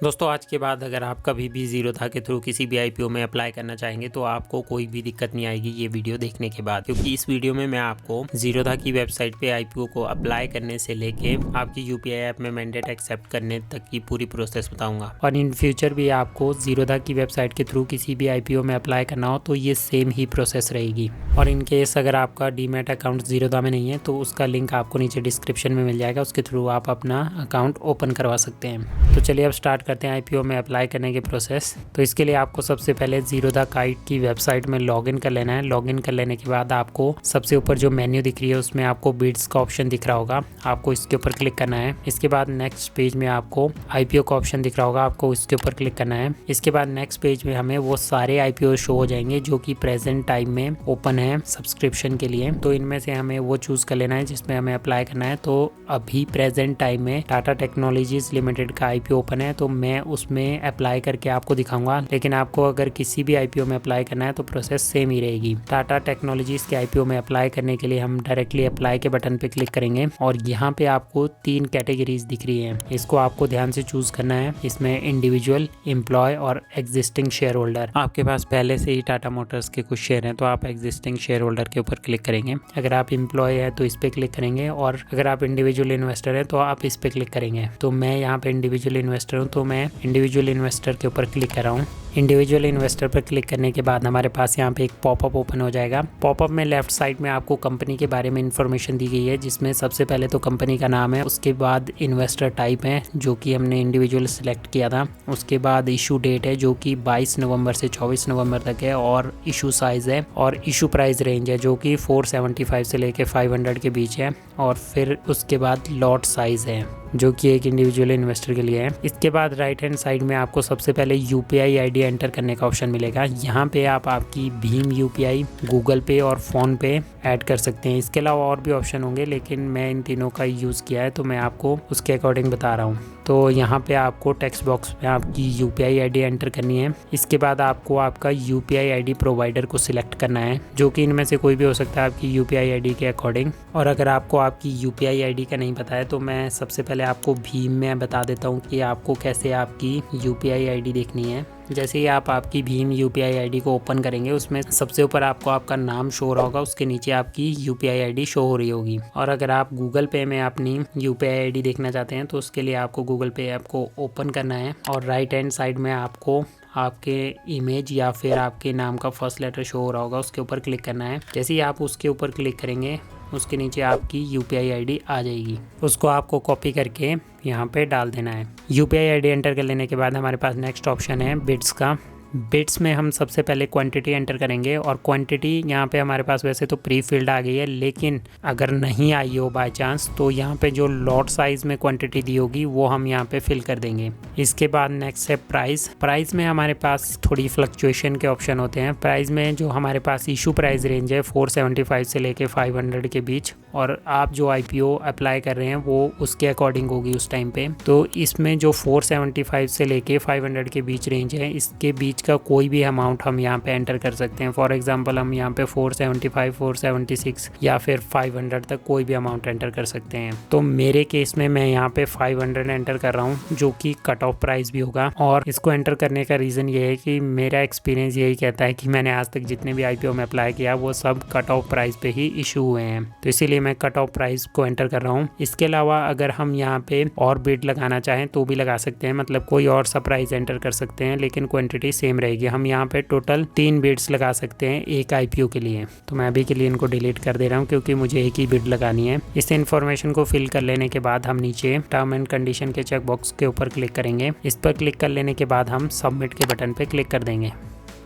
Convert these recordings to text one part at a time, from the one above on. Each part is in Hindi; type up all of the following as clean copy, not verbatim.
दोस्तों आज के बाद अगर आप कभी भी ज़ीरोधा के थ्रू किसी भी आईपीओ में अप्लाई करना चाहेंगे तो आपको कोई भी दिक्कत नहीं आएगी ये वीडियो देखने के बाद, क्योंकि इस वीडियो में मैं आपको ज़ीरोधा की वेबसाइट पे आईपीओ को अप्लाई करने से लेके आपकी यूपीआई ऐप में मैंडेट एक्सेप्ट करने तक की पूरी प्रोसेस बताऊंगा। और इन फ्यूचर भी आपको ज़ीरोधा की वेबसाइट के थ्रू किसी भी आईपीओ में अप्लाई करना हो तो ये सेम ही प्रोसेस रहेगी। और इन केस अगर आपका डीमैट अकाउंट ज़ीरोधा में नहीं है तो उसका लिंक आपको नीचे डिस्क्रिप्शन में मिल जाएगा, उसके थ्रू आप अपना अकाउंट ओपन करवा सकते हैं। तो चलिए अब स्टार्ट करते हैं आईपीओ में अप्लाई करने के प्रोसेस। तो इसके लिए आपको सबसे पहले ज़ीरोधा काइट की वेबसाइट में लॉगिन कर लेना है। लॉगिन कर लेने के बाद आपको सबसे ऊपर जो मेन्यू दिख रही है उसमें आपको बिड्स का ऑप्शन दिख रहा होगा, आपको इसके ऊपर क्लिक करना है। इसके बाद नेक्स्ट पेज में आपको आईपीओ का ऑप्शन दिख रहा होगा, आपको इसके ऊपर क्लिक करना है। इसके बाद नेक्स्ट पेज में हमें वो सारे आईपीओ शो हो जाएंगे जो कि प्रेजेंट टाइम में ओपन है सब्सक्रिप्शन के लिए। तो इनमें से हमें वो चूज कर लेना है जिसमें हमें अप्लाई करना है। तो अभी प्रेजेंट टाइम में टाटा टेक्नोलॉजीज लिमिटेड का आईपीओ ओपन है, तो मैं उसमें अप्लाई करके आपको दिखाऊंगा। लेकिन आपको अगर किसी भी आईपीओ में अप्लाई करना है तो प्रोसेस सेम ही रहेगी। टाटा टेक्नोलॉजीज के आईपीओ में अप्लाई करने के लिए हम डायरेक्टली अप्लाई के बटन पे क्लिक करेंगे और यहाँ पे आपको 3 कैटेगरीज दिख रही हैं, इसको आपको ध्यान से चूज करना है। इसमें इंडिविजुअल, एम्प्लॉय और एग्जिस्टिंग शेयर होल्डर। आपके पास पहले से ही टाटा मोटर्स के कुछ शेयर हैं तो आप एग्जिस्टिंग शेयर होल्डर के ऊपर क्लिक करेंगे। अगर आप एम्प्लॉय है तो इस पे क्लिक करेंगे और अगर आप इंडिविजुअल इन्वेस्टर है तो आप इस पे क्लिक करेंगे। तो मैं यहाँ पे इंडिविजुअल इन्वेस्टर हूँ तो मैं इंडिविजुअल इन्वेस्टर के ऊपर क्लिक कर रहा हूँ। इंडिविजुअल इन्वेस्टर पर क्लिक करने के बाद हमारे पास यहाँ पे एक पॉपअप ओपन हो जाएगा। पॉपअप में लेफ्ट साइड में आपको कंपनी के बारे में इंफॉर्मेशन दी गई है, जिसमें सबसे पहले तो कंपनी का नाम है, उसके बाद इन्वेस्टर टाइप है जो कि हमने इंडिविजुअल सिलेक्ट किया था, उसके बाद इशू डेट है जो कि 22 नवंबर से 24 नवंबर तक है और इशू साइज है और इशू प्राइस रेंज है जो कि 475 से लेके 500 के बीच है और फिर उसके बाद लॉट साइज है जो कि एक इंडिविजुअल इन्वेस्टर के लिए है। इसके बाद राइट हैंड साइड में आपको सबसे पहले यूपीआई आईडी एंटर करने का ऑप्शन मिलेगा। यहाँ पे आप आपकी भीम यूपीआई, गूगल पे और फ़ोन पे ऐड कर सकते हैं। इसके अलावा और भी ऑप्शन होंगे लेकिन मैं इन तीनों का यूज़ किया है तो मैं आपको उसके अकॉर्डिंग बता रहा हूँ। तो यहाँ पे आपको टेक्स्ट बॉक्स में आपकी यूपीआई आईडी एंटर करनी है। इसके बाद आपको आपका यूपीआई आईडी प्रोवाइडर को सिलेक्ट करना है जो कि इनमें से कोई भी हो सकता है आपकी यूपीआई आईडी के अकॉर्डिंग। और अगर आपको आपकी यूपीआई आईडी का नहीं पता है तो मैं सबसे पहले आपको भीम में बता देता हूँ कि आपको कैसे आपकी यूपीआई आईडी देखनी है। जैसे ही आप आपकी भीम यूपीआई आईडी को ओपन करेंगे उसमें सबसे ऊपर आपको आपका नाम शो हो रहा होगा, उसके नीचे आपकी यूपीआई आईडी शो हो रही होगी। और अगर आप गूगल पे में अपनी यूपीआई आईडी देखना चाहते हैं तो उसके लिए आपको गूगल पे ऐप को ओपन करना है और राइट हैंड साइड में आपको आपके इमेज या फिर आपके नाम का फर्स्ट लेटर शो हो रहा होगा, उसके ऊपर क्लिक करना है। जैसे ही आप उसके ऊपर क्लिक करेंगे उसके नीचे आपकी यूपीआई आईडी आ जाएगी, उसको आपको कॉपी करके यहाँ पे डाल देना है। यूपीआई आईडी एंटर कर लेने के बाद हमारे पास नेक्स्ट ऑप्शन है बिड्स का। बिट्स में हम सबसे पहले क्वांटिटी एंटर करेंगे और क्वांटिटी यहाँ पे हमारे पास वैसे तो प्री फिल्ड आ गई है, लेकिन अगर नहीं आई हो बाय चांस तो यहाँ पे जो लॉट साइज में क्वांटिटी दी होगी वो हम यहाँ पे फिल कर देंगे। इसके बाद नेक्स्ट है प्राइस। प्राइस में हमारे पास थोड़ी फ्लक्चुएशन के ऑप्शन होते हैं। प्राइस में जो हमारे पास इशू प्राइस रेंज है 475 से लेके 500 के बीच और आप जो आईपीओ अप्लाई कर रहे हैं वो उसके अकॉर्डिंग होगी उस टाइम पे। तो इसमें जो 475 से लेके 500 के बीच रेंज है, इसके बीच का कोई भी अमाउंट हम यहाँ पे एंटर कर सकते हैं। फॉर एग्जांपल हम यहाँ पे 475, 476 या फिर 500 तक कोई भी अमाउंट एंटर कर सकते हैं। तो मेरे केस में मैं यहाँ पे 500 एंटर कर रहा हूँ जो कि कट ऑफ प्राइस भी होगा। और इसको एंटर करने का रीज़न ये है कि मेरा एक्सपीरियंस यही कहता है कि मैंने आज तक जितने भी आईपीओ में अप्लाई किया वो सब कट ऑफ प्राइस पे ही इशू हुए हैं, तो इसीलिए मैं कट ऑफ प्राइस को एंटर कर रहा हूँ। इसके अलावा अगर हम यहाँ पे और बिड लगाना चाहें तो भी लगा सकते हैं, मतलब कोई और सा प्राइस एंटर कर सकते हैं लेकिन क्वांटिटी सेम रहेगी। हम यहाँ पे टोटल 3 बिड्स लगा सकते हैं एक आईपीओ के लिए। तो मैं अभी के लिए इनको डिलीट कर दे रहा हूँ क्योंकि मुझे एक ही बिड लगानी है। इस इन्फॉर्मेशन को फिल कर लेने के बाद हम नीचे टर्म एंड कंडीशन के चेक बॉक्स के ऊपर क्लिक करेंगे। इस पर क्लिक कर लेने के बाद हम सबमिट के बटन पे क्लिक कर देंगे।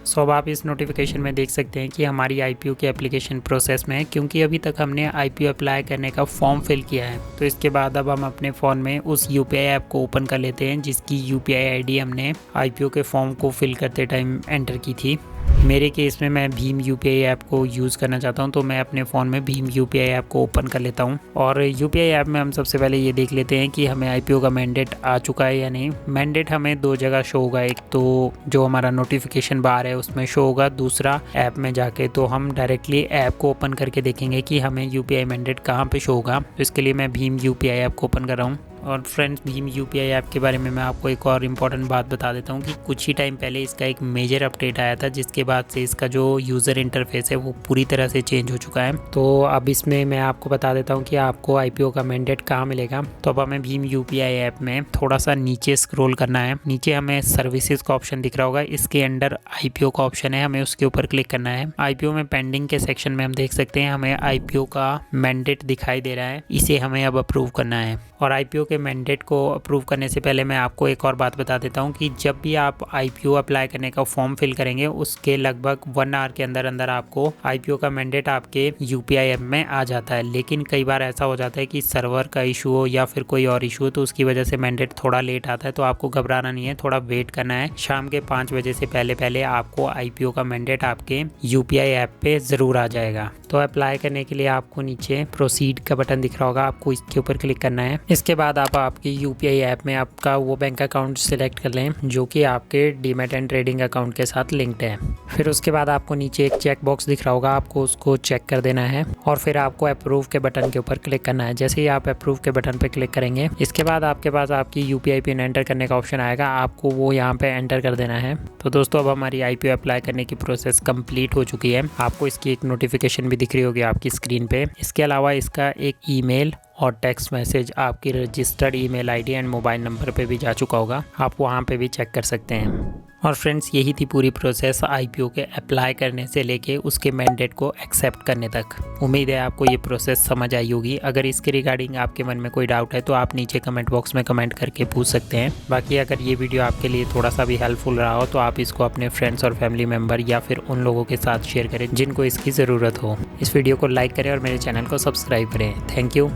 सो अब आप इस नोटिफिकेशन में देख सकते हैं कि हमारी आईपीओ की एप्लीकेशन प्रोसेस में है, क्योंकि अभी तक हमने आईपीओ अप्लाई करने का फॉर्म फिल किया है। तो इसके बाद अब हम अपने फ़ोन में उस यूपीआई ऐप को ओपन कर लेते हैं जिसकी यूपीआई आईडी हमने आईपीओ के फॉर्म को फिल करते टाइम एंटर की थी। मेरे केस में मैं भीम यूपीआई ऐप को यूज़ करना चाहता हूं, तो मैं अपने फ़ोन में भीम यूपीआई ऐप को ओपन कर लेता हूं। और यूपीआई ऐप में हम सबसे पहले ये देख लेते हैं कि हमें आईपीओ का मैंडेट आ चुका है या नहीं। मैंडेट हमें 2 जगह शो होगा, एक तो जो हमारा नोटिफिकेशन बार है उसमें शो होगा, दूसरा ऐप में जाके। तो हम डायरेक्टली ऐप को ओपन करके देखेंगे कि हमें यूपीआई मैंडेट कहाँ पे शो होगा। तो इसके लिए मैं भीम यूपीआई ऐप को ओपन कर रहा हूँ और फ्रेंड्स भीम यूपीआई ऐप के बारे में मैं आपको एक और इम्पॉर्टेंट बात बता देता हूँ कि कुछ ही टाइम पहले इसका एक मेजर अपडेट आया था, जिसके बाद से इसका जो यूज़र इंटरफेस है वो पूरी तरह से चेंज हो चुका है। तो अब इसमें मैं आपको बता देता हूँ कि आपको आईपीओ का मैंडेट कहाँ मिलेगा। तो अब हमें भीम यूपीआई ऐप में थोड़ा सा नीचे स्क्रॉल करना है। नीचे हमें सर्विसेज का ऑप्शन दिख रहा होगा, इसके अंडर आईपीओ का ऑप्शन है, हमें उसके ऊपर क्लिक करना है। आईपीओ में पेंडिंग के सेक्शन में हम देख सकते हैं हमें आईपीओ का मैंडेट दिखाई दे रहा है, इसे हमें अब अप्रूव करना है। और आईपीओ के मैंडेट को अप्रूव करने से पहले मैं आपको एक और बात बता देता हूं कि जब भी आप आईपीओ अप्लाई करने का फॉर्म फिल करेंगे उसके लगभग 1 आवर के अंदर अंदर आपको आईपीओ का मैंडेट आपके यूपीआई ऐप में आ जाता है। लेकिन कई बार ऐसा हो जाता है कि सर्वर का इशू हो या फिर कोई और इशू हो, तो उसकी वजह से मैंडेट थोड़ा लेट आता है। तो आपको घबराना नहीं है, थोड़ा वेट करना है। शाम के 5 बजे से पहले आपको आईपीओ का मैंडेट आपके यूपीआई ऐप पे ज़रूर आ जाएगा। तो अप्लाई करने के लिए आपको नीचे प्रोसीड का बटन दिख रहा होगा, आपको इसके ऊपर क्लिक करना है। इसके बाद आप आपकी यूपीआई ऐप में आपका वो बैंक अकाउंट सिलेक्ट कर लें जो कि आपके डीमैट एंड ट्रेडिंग अकाउंट के साथ लिंक्ड है। फिर उसके बाद आपको नीचे एक चेक बॉक्स दिख रहा होगा, आपको उसको चेक कर देना है और फिर आपको अप्रूव के बटन के ऊपर क्लिक करना है। जैसे ही आप अप्रूव के बटन पर क्लिक करेंगे, इसके बाद आपके पास आपकी यूपीआई पिन एंटर करने का ऑप्शन आएगा, आपको वो यहाँ पे एंटर कर देना है। तो दोस्तों अब हमारी आईपीओ अप्लाई करने की प्रोसेस कंप्लीट हो चुकी है। आपको इसकी एक नोटिफिकेशन भी दिख रही होगी आपकी स्क्रीन पे। इसके अलावा इसका एक ईमेल और टेक्स्ट मैसेज आपकी registered email ID and mobile number पे भी जा चुका होगा, आप वहाँ पे भी चेक कर सकते हैं। और फ्रेंड्स यही थी पूरी प्रोसेस आईपीओ के अप्लाई करने से लेके उसके मैंडेट को एक्सेप्ट करने तक। उम्मीद है आपको ये प्रोसेस समझ आई होगी। अगर इसके रिगार्डिंग आपके मन में कोई डाउट है तो आप नीचे कमेंट बॉक्स में कमेंट करके पूछ सकते हैं। बाकी अगर ये वीडियो आपके लिए थोड़ा सा भी हेल्पफुल रहा हो तो आप इसको अपने फ्रेंड्स और फैमिली मेम्बर या फिर उन लोगों के साथ शेयर करें जिनको इसकी ज़रूरत हो। इस वीडियो को लाइक करें और मेरे चैनल को सब्सक्राइब करें। Thank you.